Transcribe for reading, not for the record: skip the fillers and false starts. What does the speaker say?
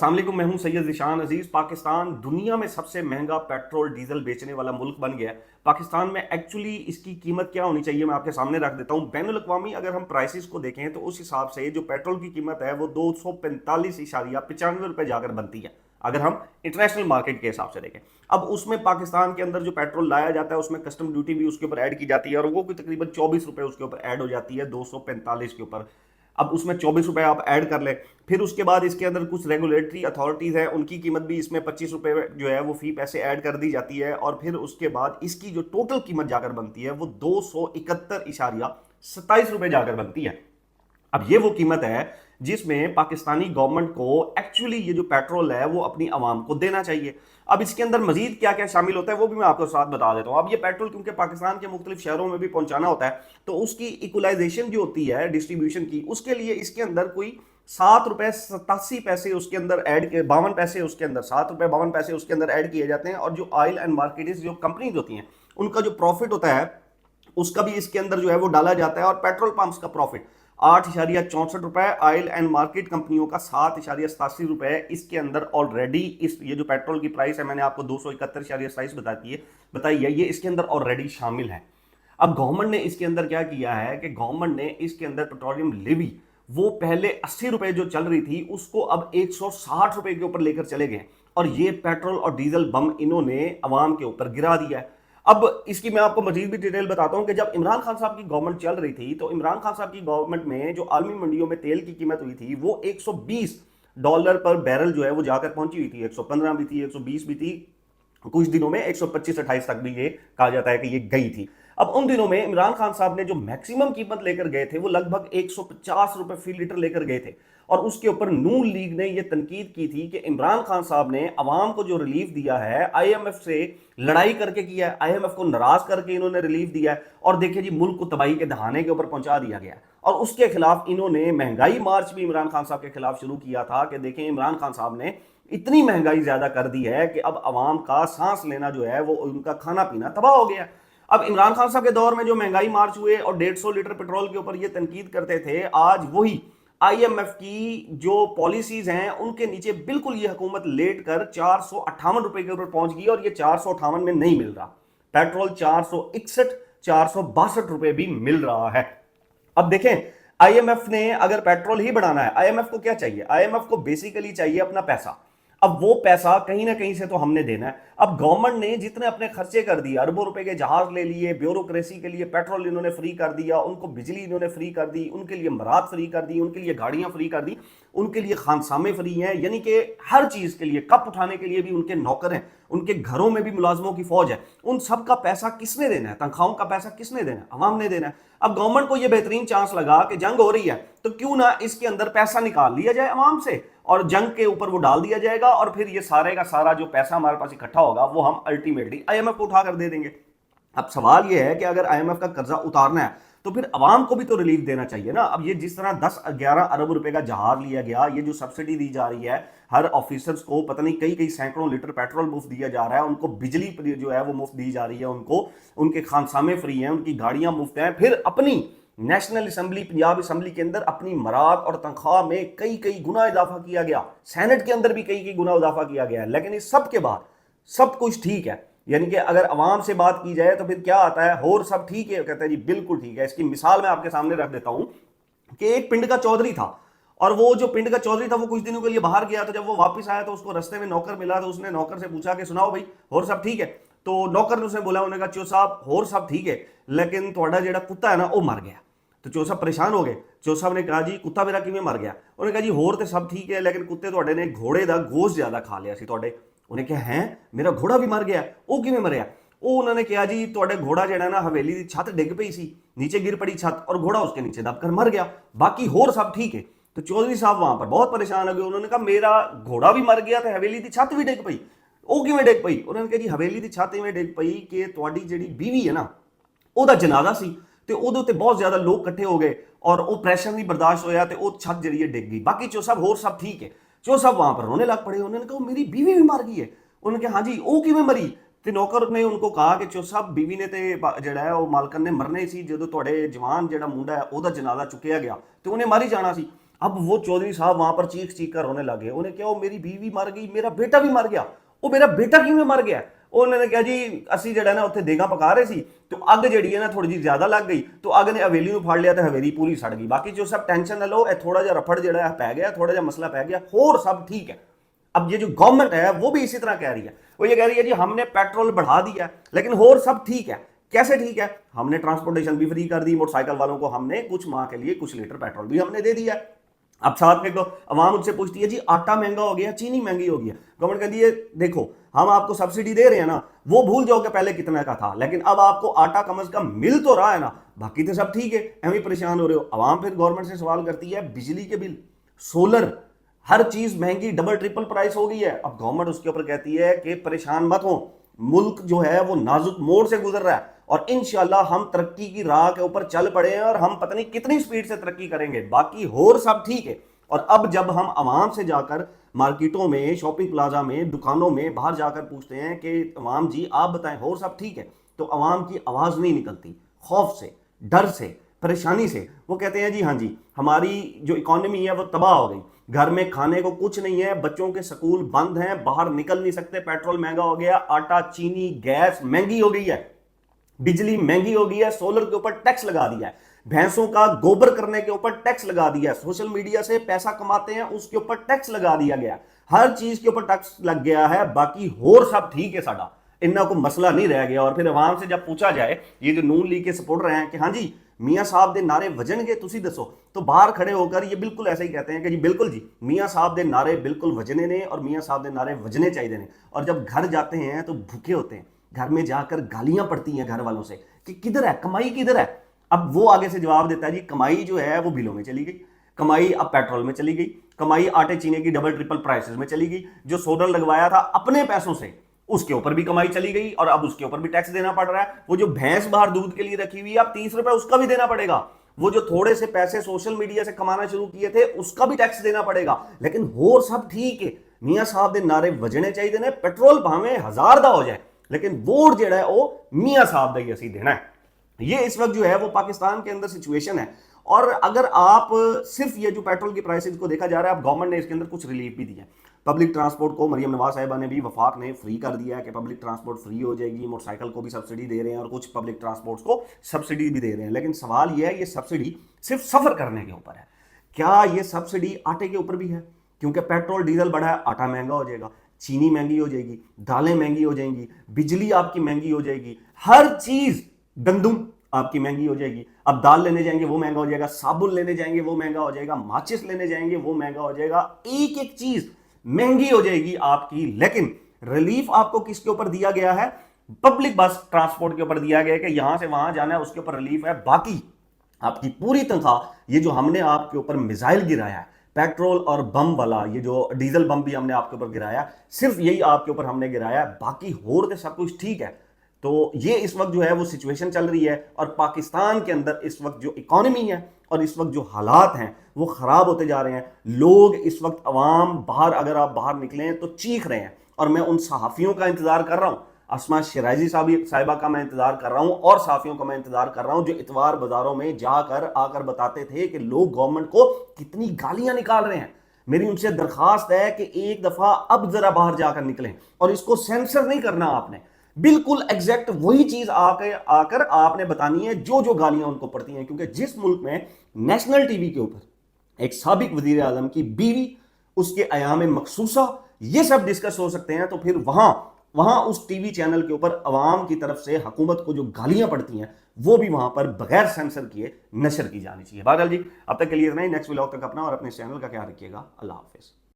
अस्सलाम वालेकुम, मैं हूं सैयद ज़ीशान अजीज़। पाकिस्तान दुनिया में सबसे महंगा पेट्रोल डीजल बेचने वाला मुल्क बन गया है। पाकिस्तान में एक्चुअली इसकी कीमत क्या होनी चाहिए मैं आपके सामने रख देता हूं। बैनुल अक़वामी अगर हम प्राइसेस को देखें तो उस हिसाब से जो पेट्रोल की कीमत है वो 245.95 रुपये जाकर बनती है, अगर हम इंटरनेशनल मार्केट के हिसाब से देखें। अब उसमें पाकिस्तान के अंदर जो पेट्रोल लाया जाता है उसमें कस्टम ड्यूटी भी उसके ऊपर ऐड की जाती है और वो कोई तकरीबन 24 रुपये उसके ऊपर ऐड हो जाती है 245 के ऊपर। अब उसमें 24 रुपए आप ऐड कर लें, फिर उसके बाद इसके अंदर कुछ रेगुलेटरी अथॉरिटीज़ हैं, उनकी कीमत भी इसमें 25 रुपये जो है वो फी पैसे ऐड कर दी जाती है और फिर उसके बाद इसकी जो टोटल कीमत जाकर बनती है वो 271.27 रुपये जाकर बनती है। अब ये वो कीमत है जिसमें पाकिस्तानी गवर्नमेंट को एक्चुअली ये जो पेट्रोल है वो अपनी आवाम को देना चाहिए। अब इसके अंदर मजीद क्या क्या शामिल होता है वो भी मैं आपको साथ बता देता हूँ। अब ये पेट्रोल क्योंकि पाकिस्तान के मुख्तलिफ शहरों में भी पहुंचाना होता है तो उसकी इक्वलाइजेशन जो होती है डिस्ट्रीब्यूशन की, उसके लिए इसके अंदर कोई 7 रुपए 87 पैसे उसके अंदर ऐड के 52 पैसे उसके अंदर 7 रुपए 52 पैसे उसके अंदर ऐड किए जाते हैं। और जो ऑयल एंड मार्केट्स जो कंपनीज होती हैं उनका जो प्रॉफिट होता है उसका भी इसके अंदर जो है वो डाला जाता है। और पेट्रोल पंप्स का प्रॉफिट 8.64 रुपए, ऑयल एंड मार्केट कंपनियों का 7.87 रुपए इसके अंदर ऑलरेडी इस ये जो पेट्रोल की प्राइस है मैंने आपको 271.27 बताई है, ये इसके अंदर ऑलरेडी शामिल है। अब गवर्नमेंट ने इसके अंदर क्या किया है कि गवर्नमेंट ने इसके अंदर पेट्रोलियम लेवी वो पहले 80 रुपए जो चल रही थी उसको अब 160 रुपए के ऊपर लेकर चले गए और ये पेट्रोल और डीजल बम इन्होंने अवाम के ऊपर गिरा दिया है। अब इसकी मैं आपको मजीद भी डिटेल बताता हूं कि जब इमरान खान साहब की गवर्नमेंट चल रही थी तो इमरान खान साहब की गवर्नमेंट में जो आलमी मंडियों में तेल की कीमत हुई थी वो $120 पर बैरल जो है वो जाकर पहुंची हुई थी। 115 भी थी, 120 भी थी, कुछ दिनों में 125-28 तक भी ये कहा जाता है कि ये गई थी। अब उन दिनों में इमरान खान साहब ने जो मैक्सिमम कीमत लेकर गए थे वो लगभग 150 रुपए फी लीटर लेकर गए थे और उसके ऊपर नून लीग ने यह तनकीद की थी कि इमरान खान साहब ने अवाम को जो रिलीफ दिया है आईएमएफ से लड़ाई करके किया है, आईएमएफ को नाराज करके इन्होंने रिलीफ दिया है और देखिए जी मुल्क को तबाही के दहाने के ऊपर पहुंचा दिया गया। और उसके खिलाफ इन्होंने महंगाई मार्च भी इमरान खान साहब के खिलाफ शुरू किया था कि देखें इमरान खान साहब ने इतनी महंगाई ज्यादा कर दी है कि अब अवाम का सांस लेना जो है वो उनका खाना पीना तबाह हो गया। अब इमरान खान साहब के दौर में जो महंगाई मार्च हुए और 150 लीटर पेट्रोल के ऊपर ये तनकीद करते थे, आज वही आईएमएफ की जो पॉलिसीज हैं उनके नीचे बिल्कुल ये हुकूमत लेट कर 458 रुपए के ऊपर पहुंच गई और ये 458 में नहीं मिल रहा। पेट्रोल 461 462 रुपए भी मिल रहा है। अब देखें आईएमएफ ने अगर पेट्रोल ही बढ़ाना है, आईएमएफ को क्या चाहिए? आईएमएफ को बेसिकली चाहिए अपना पैसा। अब वो पैसा कहीं ना कहीं से तो हमने देना है। अब गवर्नमेंट ने जितने अपने खर्चे कर दिए, अरबों रुपए के जहाज ले लिए, ब्यूरोक्रेसी के लिए पेट्रोल इन्होंने फ्री कर दिया, उनको बिजली इन्होंने फ्री कर दी, उनके लिए मराद फ्री कर दी, उनके लिए गाड़ियां फ्री कर दी, उनके लिए खानसामे फ्री हैं, यानी कि हर चीज के लिए कप उठाने के लिए भी उनके नौकर हैं, उनके घरों में भी मुलाजमों की फौज है। उन सब का पैसा किसने देना है? तनख्वाहों का पैसा किसने देना है? अवाम ने देना है। अब गवर्नमेंट को यह बेहतरीन चांस लगा कि जंग हो रही है तो क्यों ना इसके अंदर पैसा निकाल लिया जाए अवाम से और जंग के ऊपर वो डाल दिया जाएगा और फिर ये सारे का सारा जो पैसा हमारे पास इकट्ठा होगा वो हम अल्टीमेटली आईएमएफ को उठाकर दे देंगे। अब सवाल ये है कि अगर आईएमएफ का कर्जा उतारना है तो फिर अवाम को भी तो रिलीफ देना चाहिए ना। अब ये जिस तरह 10-11 अरब रुपए का जहाज लिया गया, ये जो सब्सिडी दी जा रही है हर ऑफिसर्स को पता नहीं कई कई सैकड़ों लीटर पेट्रोल मुफ्त दिया जा रहा है, उनको बिजली जो है वो मुफ्त दी जा रही है, उनको उनके खानसामे फ्री हैं, उनकी गाड़ियां मुफ्त हैं, फिर अपनी नेशनल असम्बली पंजाब असम्बली के अंदर अपनी मराद और तनख्वाह में कई कई गुना इजाफा किया गया, सेनेट के अंदर भी कई कई गुना इजाफा किया गया है। लेकिन इस सब के बाद सब कुछ ठीक है, यानी कि अगर अवाम से बात की जाए तो फिर क्या आता है, और सब ठीक है, कहते हैं जी बिल्कुल ठीक है। इसकी मिसाल मैं आपके सामने रख देता हूं कि एक पिंड का चौधरी था और वो जो पिंड का चौधरी था वो कुछ दिनों के लिए बाहर गया, तो जब वो वापस आया तो उसको रास्ते में नौकर मिला, तो उसने नौकर से पूछा कि सुनाओ भाई और सब ठीक है? तो नौकर ने उसने बोला, उन्होंने कहा चो साहब और सब ठीक है लेकिन थोड़ा जेड़ा कुत्ता है ना वो मर गया। तो चो साहब परेशान हो गए। चो साहब ने कहा जी कुत्ता मेरा किवें मर गया? उन्होंने कहा जी होर तो सब ठीक है लेकिन कुत्ते थोड़े ने घोड़े का गोश्त ज्यादा खा लिया सी थोड़े। उन्हें कहा है मेरा घोड़ा भी मर गया, वो किवें मरिया? वो उन्होंने कहा जी थोड़े घोड़ा जड़ा ना हवेली की छत डिग पई सी, नीचे गिर पड़ी छत और घोड़ा उसके नीचे दबकर मर गया, बाकी होर सब ठीक है। तो चौधरी साहब वहां पर बहुत परेशान हो गए। उन्होंने कहा मेरा घोड़ा भी मर गया तो हवेली की छत भी डिग पई, वो किवें डिग पई? उन्होंने कहा जी हवेली की छत इवें डिग पई कि तुहाडी जिहड़ी बीवी है ना ਉਹਦਾ जनाजा सी ਤੇ ਉਹਦੇ ਉੱਤੇ बहुत ज्यादा लोग इकट्ठे हो गए और वो प्रेशर नहीं बर्दाश्त होया तो वो छत जरिए डिग गई, बाकी चो साहब होर सब ठीक है। चो साहब वहां पर रोने लग पड़े। उन्होंने कहा मेरी बीवी भी मर गई है। उन्होंने कहा हाँ जी वो किवें मरी? ਤੇ ਨੌਕਰ ਨੇ उनको कहा कि चो साहब बीवी ने ਤੇ ਜਿਹੜਾ ਹੈ ਉਹ ਮਾਲਕਨ ਨੇ ਮਰਨੇ ਸੀ, ਜਦੋਂ ਤੁਹਾਡੇ ਜਵਾਨ ਜਿਹੜਾ ਮੁੰਡਾ ਹੈ ਉਹਦਾ ਜਨਾਜ਼ਾ ਚੁੱਕਿਆ ਗਿਆ ਤੇ ਉਹਨੇ ਮਰ ਹੀ ਜਾਣਾ ਸੀ। अब वो चौधरी साहब वहां पर चीख चीख कर रोने लगे। उन्हें क्या, वो मेरी बीवी मर गई, मेरा बेटा भी मर गया। वो मेरा बेटा क्यों मर गया? उन्होंने कहा जी ਅਸੀਂ ਜਿਹੜਾ ਨਾ ਉੱਥੇ ਦੇਗਾ ਪਕਾ ਰਹੇ ਸੀ तो ਅੱਗ ਜਿਹੜੀ ਹੈ ਨਾ ਥੋੜੀ ਜਿਹੀ ਜ਼ਿਆਦਾ ਲੱਗ ਗਈ तो ਅੱਗ ਨੇ ਹਵੇਲੀ ਨੂੰ ਫੜ ਲਿਆ ਤੇ ਹਵੇਲੀ ਪੂਰੀ ਸੜ ਗਈ। ਬਾਕੀ ਜੋ सब टेंशन ना लो, थोड़ा ਜਿਹਾ रफड़ ਜਿਹੜਾ है पै गया, थोड़ा ਜਿਹਾ मसला पै गया, और सब ठीक है। अब ये जो गवर्नमेंट है वो भी इसी तरह कह रही है, वो ये कह रही है जी हमने पेट्रोल बढ़ा दिया लेकिन और सब ठीक है। कैसे ठीक है? हमने ट्रांसपोर्टेशन भी फ्री कर दी, मोटरसाइकिल वालों को हमने कुछ माह के लिए कुछ लीटर पेट्रोल भी हमने दे दिया। अब साथ में अवाम मुझसे पूछती है जी आटा महंगा हो गया, चीनी महंगी हो गया। गवर्नमेंट कहती है देखो हम आपको सब्सिडी दे रहे हैं ना, वो भूल जाओ कि पहले कितना का था, लेकिन अब आपको आटा कम से कम मिल तो रहा है ना, बाकी तो सब ठीक है। एवं परेशान हो रहे हो। अवाम फिर गवर्नमेंट से सवाल करती है बिजली के बिल, सोलर, हर चीज महंगी, डबल ट्रिपल प्राइस हो गई है। अब गवर्नमेंट उसके ऊपर कहती है कि परेशान मत हो, मुल्क जो है वो नाजुक मोड़ से गुजर रहा है और इंशाल्लाह हम तरक्की की राह के ऊपर चल पड़े हैं और हम पता नहीं कितनी स्पीड से तरक्की करेंगे, बाकी और सब ठीक है। और अब जब हम आवाम से जाकर मार्केटों में, शॉपिंग प्लाजा में, दुकानों में बाहर जाकर पूछते हैं कि अवाम जी आप बताएं और सब ठीक है, तो अवाम की आवाज नहीं निकलती, खौफ से, डर से, परेशानी से। वो कहते हैं जी हाँ जी हमारी जो इकोनॉमी है वो तबाह हो गई, घर में खाने को कुछ नहीं है, बच्चों के स्कूल बंद हैं, बाहर निकल नहीं सकते, पेट्रोल महंगा हो गया, आटा, चीनी, गैस महंगी हो गई है, बिजली महंगी हो गई है, सोलर के ऊपर टैक्स लगा दिया है, भैंसों का गोबर करने के ऊपर टैक्स लगा दिया, सोशल मीडिया से पैसा कमाते हैं उसके ऊपर टैक्स लगा दिया गया, हर चीज के ऊपर टैक्स लग गया है, बाकी होर सब ठीक है, साडा इन्ना को मसला नहीं रह गया। और फिर अवाम से जब पूछा जाए, ये जो नून लीग के सपोर्ट रहे हैं कि हाँ जी मियाँ साहब दे नारे वजनगे तुसी दसो, तो बाहर खड़े होकर ये बिल्कुल ऐसे ही कहते हैं कि जी बिल्कुल जी मियाँ साहब दे नारे बिल्कुल वजने ने और मियाँ साहब दे नारे वजने चाहिए ने। और जब घर जाते हैं तो भूखे होते हैं, घर में जाकर गालियां पड़ती हैं घर वालों से कि किधर है कमाई, किधर है। अब वो आगे से जवाब देता है जी कमाई जो है वो बिलों में चली गई, कमाई अब पेट्रोल में चली गई, कमाई आटे चीनी की डबल ट्रिपल प्राइसेस में चली गई, जो सोलर लगवाया था अपने पैसों से उसके ऊपर भी कमाई चली गई और अब उसके ऊपर भी टैक्स देना पड़ रहा है। वो जो भैंस बाहर दूध के लिए रखी हुई है अब 30 रुपए उसका भी देना पड़ेगा, वो जो थोड़े से पैसे सोशल मीडिया से कमाना शुरू किए थे उसका भी टैक्स देना पड़ेगा। लेकिन होर सब ठीक है, मियाँ साहब दे नारे वजने चाहिए ने, पेट्रोल भावें 1000 दा हो जाए लेकिन वोट जो है वो मियाँ साहब दा ही असी देना है। ये इस वक्त जो है वो पाकिस्तान के अंदर सिचुएशन है। और अगर आप सिर्फ ये जो पेट्रोल की प्राइसेस को देखा जा रहा है, अब गवर्नमेंट ने इसके अंदर कुछ रिलीफ भी दिया है। पब्लिक ट्रांसपोर्ट को मरियम नवाज साहिबा ने भी, वफाक ने फ्री कर दिया है कि पब्लिक ट्रांसपोर्ट फ्री हो जाएगी, मोटरसाइकिल को भी सब्सिडी दे रहे हैं और कुछ पब्लिक ट्रांसपोर्ट को सब्सिडी भी दे रहे हैं। लेकिन सवाल यह है ये सब्सिडी सिर्फ सफर करने के ऊपर है, क्या ये सब्सिडी आटे के ऊपर भी है? क्योंकि पेट्रोल डीजल बढ़ा है, आटा महंगा हो जाएगा, चीनी महंगी हो जाएगी, दालें महंगी हो जाएंगी, बिजली आपकी महंगी हो जाएगी, हर चीज, गंदुम आपकी महंगी हो जाएगी। अब दाल लेने जाएंगे वो महंगा हो जाएगा, साबुन लेने जाएंगे वो महंगा हो जाएगा, माचिस लेने जाएंगे वो महंगा हो जाएगा, एक एक चीज महंगी हो जाएगी आपकी। लेकिन रिलीफ आपको किसके ऊपर दिया गया है? पब्लिक बस ट्रांसपोर्ट के ऊपर दिया गया है कि यहां से वहां जाना है उसके ऊपर रिलीफ है। बाकी आपकी पूरी तनख्वाह, ये जो हमने आपके ऊपर मिसाइल गिराया है, पेट्रोल और बम वाला, ये जो डीजल बम भी हमने आपके ऊपर गिराया, सिर्फ यही आपके ऊपर हमने गिराया, बाकी होर तो सब कुछ ठीक है। तो ये इस वक्त जो है वो सिचुएशन चल रही है और पाकिस्तान के अंदर इस वक्त जो इकोनॉमी है और इस वक्त जो हालात हैं वो खराब होते जा रहे हैं। लोग इस वक्त अवाम बाहर, अगर आप बाहर निकलें तो चीख रहे हैं और मैं उन सहाफ़ियों का इंतजार कर रहा हूँ, असमा शिराजी साहिबा का मैं इंतजार कर रहा हूँ और सहाफ़ियों का मैं इंतजार कर रहा हूँ जो इतवार बाजारों में जाकर आकर बताते थे कि लोग गवर्नमेंट को कितनी गालियां निकाल रहे हैं। मेरी उनसे दरखास्त है कि एक दफा अब जरा बाहर जाकर निकलें और इसको सेंसर नहीं करना आपने, बिल्कुल एग्जैक्ट वही चीज आकर आपने बतानी है जो जो गालियां उनको पड़ती हैं। क्योंकि जिस मुल्क में नेशनल टीवी के ऊपर एक साबिक वजीर आजम की बीवी, उसके अयाम मखसूसा, ये सब डिस्कस हो सकते हैं, तो फिर वहां उस टीवी चैनल के ऊपर अवाम की तरफ से हुकूमत को जो गालियां पड़ती हैं वो भी वहां पर बगैर सेंसर किए नशर की जानी चाहिए। बहरहाल जी अब तक के लिए इतना ही। नेक्स्ट व्लॉग तक अपना और अपने चैनल का ख्याल रखिएगा। अल्लाह हाफिज।